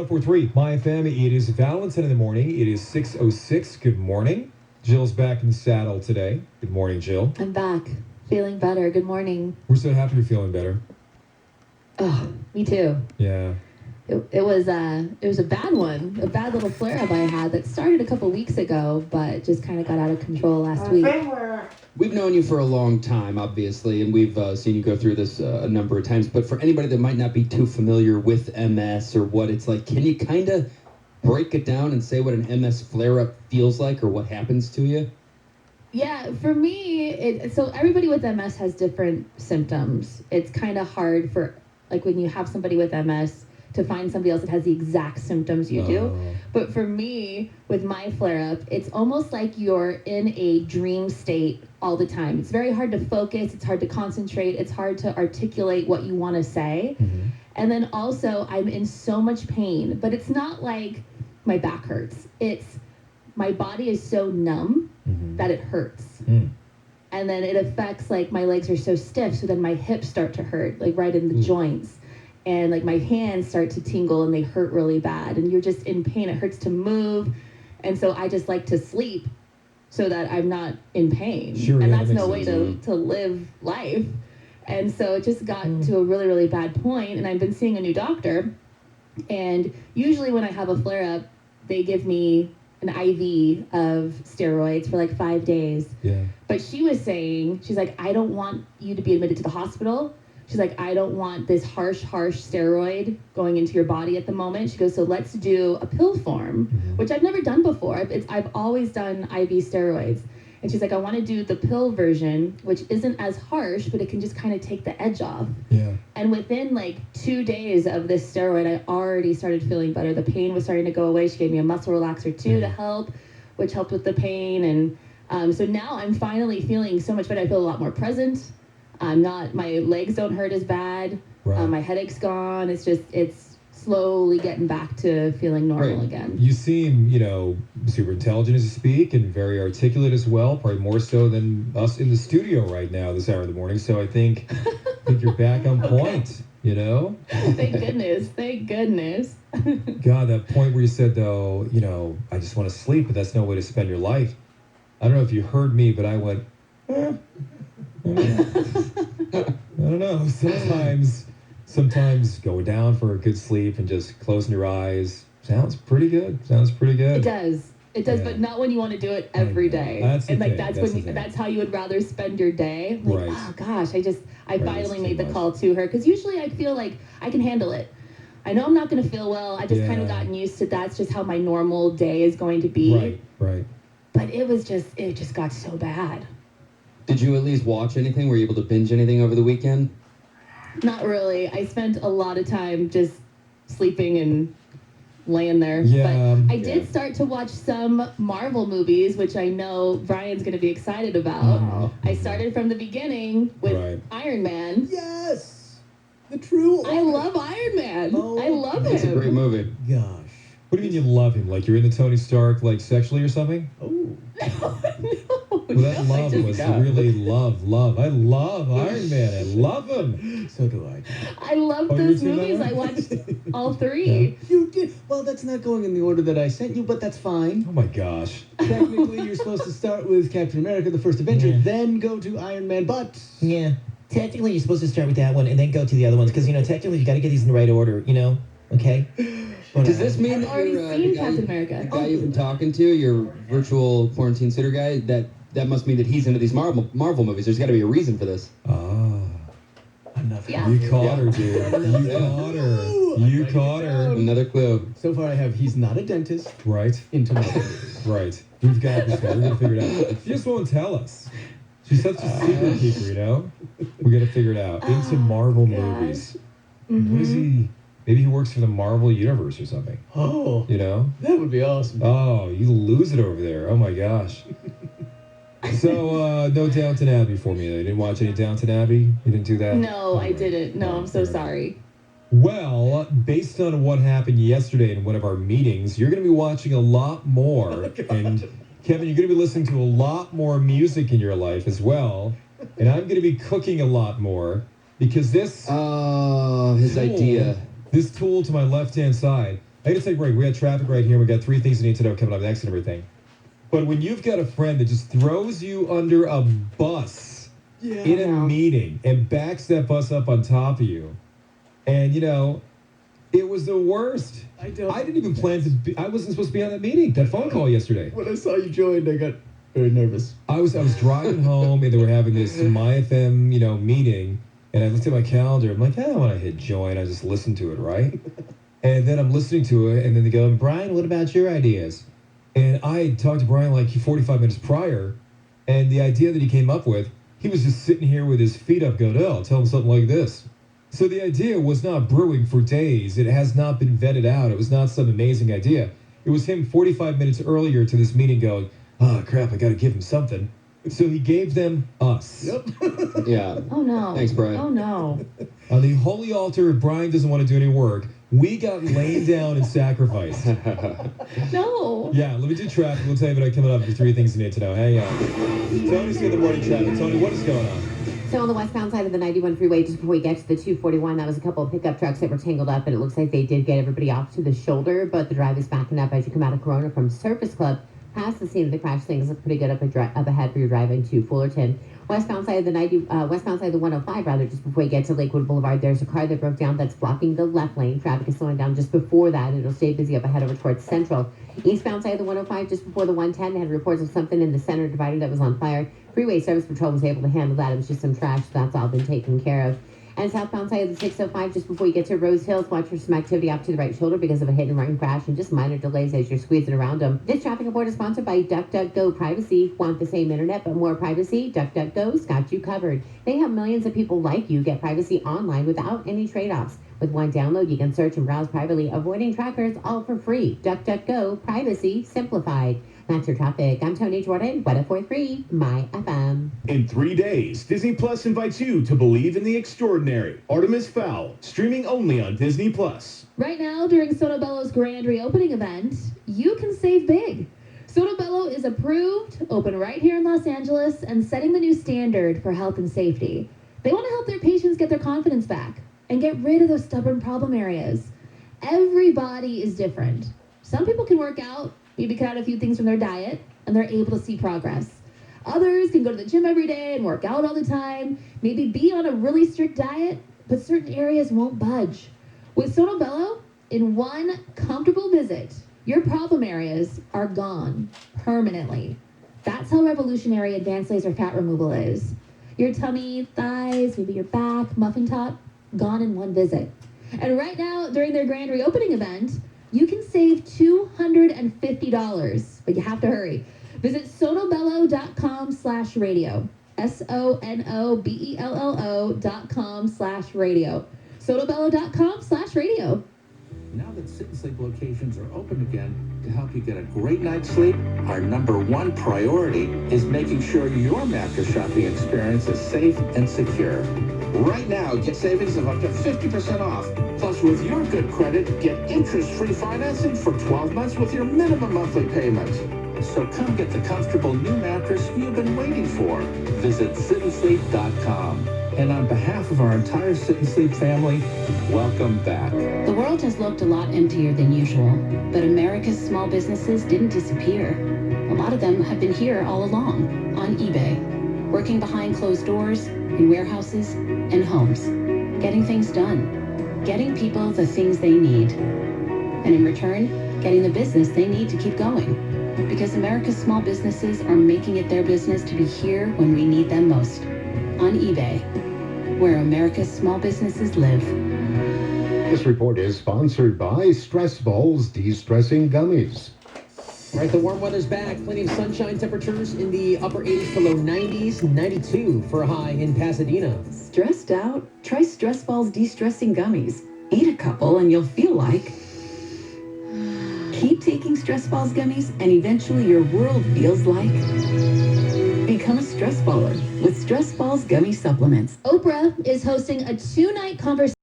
104.3 MyFM. It is Valentine in the morning. It is 6:06. Good morning. Jill's back in the saddle today. Good morning, Jill. I'm back. Feeling better. Good morning. We're so happy you're feeling better. Oh, me too. Yeah. It was a bad one. A bad little flare-up I had that started a couple weeks ago, but just kind of got out of control last week. We've known you for a long time, obviously, and we've seen you go through this a number of times. But for anybody that might not be too familiar with MS or what it's like, can you kind of break it down and say what an MS flare-up feels like or what happens to you? Yeah, for me, so everybody with MS has different symptoms. It's kind of hard for, like, when you have somebody with MS to find somebody else that has the exact symptoms you do. But for me, with my flare-up, it's almost like you're in a dream state all the time. It's very hard to focus. It's hard to concentrate. It's hard to articulate what you want to say. Mm-hmm. And then also, I'm in so much pain. But it's not like my back hurts. It's my body is so numb that it hurts. Mm. And then it affects, like, my legs are so stiff, so then my hips start to hurt, like, right in the joints. And, like, my hands start to tingle and they hurt really bad. And you're just in pain. It hurts to move. And so I just like to sleep so that I'm not in pain. Sure, and yeah, that's no way sense. to live life. And so it just got to a really, really bad point. And I've been seeing a new doctor. And usually when I have a flare-up, they give me an IV of steroids for like 5 days. Yeah. But she was saying, she's like, I don't want you to be admitted to the hospital. She's like, I don't want this harsh steroid going into your body at the moment. She goes, so let's do a pill form, which I've never done before. I've always done IV steroids. And she's like, I want to do the pill version, which isn't as harsh, but it can just kind of take the edge off. Yeah. And within like 2 days of this steroid, I already started feeling better. The pain was starting to go away. She gave me a muscle relaxer too to help, which helped with the pain. And so now I'm finally feeling so much better. I feel a lot more present. My legs don't hurt as bad. Right. My headache's gone. It's slowly getting back to feeling normal again. You seem, super intelligent as you speak and very articulate as well, probably more so than us in the studio right now this hour of the morning. So I think you're back on point, Thank goodness. Thank goodness. God, that point where you said, though, I just want to sleep, but that's no way to spend your life. I don't know if you heard me, but I went, I don't know. Sometimes going down for a good sleep and just closing your eyes sounds pretty good. It does, yeah. But not when you want to do it every day. That's the thing. That's how you would rather spend your day. Like, right. Oh gosh, I finally made the call to her because usually I feel like I can handle it. I know I'm not going to feel well. I just kind of gotten used to that's just how my normal day is going to be. Right. But it just got so bad. Did you at least watch anything? Were you able to binge anything over the weekend? Not really. I spent a lot of time just sleeping and laying there. Yeah, but I did start to watch some Marvel movies, which I know Brian's going to be excited about. I started from the beginning with Iron Man. Yes! The true I love Iron Man. Oh, I love him. It's a great movie. Gosh. What do you mean you love him? Like you're into Tony Stark, like sexually or something? Oh. Well, that love was really love. I love Iron Man. I love him. So do I. I love those movies. I watched all three. Yeah. You did? Well, that's not going in the order that I sent you, but that's fine. Oh my gosh. Technically, you're supposed to start with Captain America, the First Avenger, then go to Iron Man, but... Yeah. Technically, you're supposed to start with that one and then go to the other ones, because, technically, you got to get these in the right order, Okay? Does this mean that already seen Captain America? The guy you've been talking to, your virtual quarantine sitter guy, that must mean that he's into these Marvel movies. There's got to be a reason for this. Enough. Yeah. You caught her, dude. You caught her. Another clue. So far I have he's not a dentist. Right. Into Marvel movies. Right. We've got this guy. We're going to figure it out. She just won't tell us. She's such a secret keeper, We got to figure it out. Into Marvel movies. What is he? Maybe he works for the Marvel Universe or something. Oh. That would be awesome. Oh, you lose it over there. Oh, my gosh. So, no Downton Abbey for me. You didn't watch any Downton Abbey? You didn't do that? No, I didn't. No, I'm so sorry. Well, based on what happened yesterday in one of our meetings, you're going to be watching a lot more. And, Kevin, you're going to be listening to a lot more music in your life as well. And I'm going to be cooking a lot more because this... his idea. This tool to my left-hand side I got to take a break. We got traffic right here. We got 3 things you need to know coming up next and everything. But when you've got a friend that just throws you under a bus in a meeting and backs that bus up on top of you, and, it was the worst. I didn't even plan to be, I wasn't supposed to be on that meeting, that phone call yesterday. When I saw you join, I got very nervous. I was driving home, and they were having this MyFM, meeting, and I looked at my calendar. I'm like, I don't want to hit join. I just listened to it, right? And then I'm listening to it, and then they go, Brian, what about your ideas? And I had talked to Brian like 45 minutes prior, and the idea that he came up with, he was just sitting here with his feet up going, I'll tell him something like this. So the idea was not brewing for days. It has not been vetted out. It was not some amazing idea. It was him 45 minutes earlier to this meeting going, oh, crap, I got to give him something. So he gave them us. Yep. Yeah. Oh, no. Thanks, Brian. Oh, no. On the holy altar, if Brian doesn't want to do any work, we got laid down and sacrificed. No. Yeah, let me do traffic. We'll tell you about coming up for 3 things you need to know. Hey, Tony's in the morning traffic. Tony, what is going on? So on the westbound side of the 91 freeway, just before we get to the 241, that was a couple of pickup trucks that were tangled up, and it looks like they did get everybody off to the shoulder, but the drive is backing up as you come out of Corona from Surface Club. Past the scene of the crash, things look pretty good up ahead for your drive into Fullerton. Westbound side of the westbound side of the 105, rather, just before you get to Lakewood Boulevard, there's a car that broke down that's blocking the left lane. Traffic is slowing down just before that. It'll stay busy up ahead over towards Central. Eastbound side of the 105, just before the 110, they had reports of something in the center divider that was on fire. Freeway Service Patrol was able to handle that. It was just some trash, so that's all been taken care of. And southbound side of the 605, just before you get to Rose Hills, watch for some activity off to the right shoulder because of a hit and run crash and just minor delays as you're squeezing around them. This traffic report is sponsored by DuckDuckGo Privacy. Want the same internet but more privacy? DuckDuckGo's got you covered. They help millions of people like you get privacy online without any trade-offs. With one download, you can search and browse privately, avoiding trackers, all for free. DuckDuckGo Privacy Simplified. That's your traffic. I'm Tony Jordan, 104.3 MyFM. In 3 days, Disney Plus invites you to believe in the extraordinary. Artemis Fowl, streaming only on Disney Plus. Right now, during Sono Bello's grand reopening event, you can save big. Sono Bello is approved, open right here in Los Angeles, and setting the new standard for health and safety. They want to help their patients get their confidence back and get rid of those stubborn problem areas. Everybody is different. Some people can work out, maybe cut out a few things from their diet, and they're able to see progress. Others can go to the gym every day and work out all the time, maybe be on a really strict diet, but certain areas won't budge. With Sono Bello, in one comfortable visit, your problem areas are gone permanently. That's how revolutionary advanced laser fat removal is. Your tummy, thighs, maybe your back, muffin top, gone in one visit. And right now, during their grand reopening event, you can save $250, but you have to hurry. Visit sonobello.com/radio. SONOBELLO.com/radio. sonobello.com/radio. Now that Sit and Sleep locations are open again, to help you get a great night's sleep, our #1 priority is making sure your mattress shopping experience is safe and secure. Right now, get savings of up to 50% off. Plus, with your good credit, get interest-free financing for 12 months with your minimum monthly payment. So come get the comfortable new mattress you've been waiting for. Visit sitandsleep.com. And on behalf of our entire Sit and Sleep family, welcome back. The world has looked a lot emptier than usual, but America's small businesses didn't disappear. A lot of them have been here all along, on eBay, working behind closed doors, in warehouses, and homes, getting things done, getting people the things they need, and in return, getting the business they need to keep going. Because America's small businesses are making it their business to be here when we need them most. On eBay, where America's small businesses live. This report is sponsored by Stress Balls De-Stressing Gummies. All right, the warm weather's back. Plenty of sunshine, temperatures in the upper 80s to low 90s. 92 for a high in Pasadena. Stressed out? Try Stress Balls De-Stressing Gummies. Eat a couple and you'll feel like... Keep taking Stress Balls gummies and eventually your world feels like... Become a stress baller with Stress Balls gummy supplements. Oprah is hosting a 2-night conversation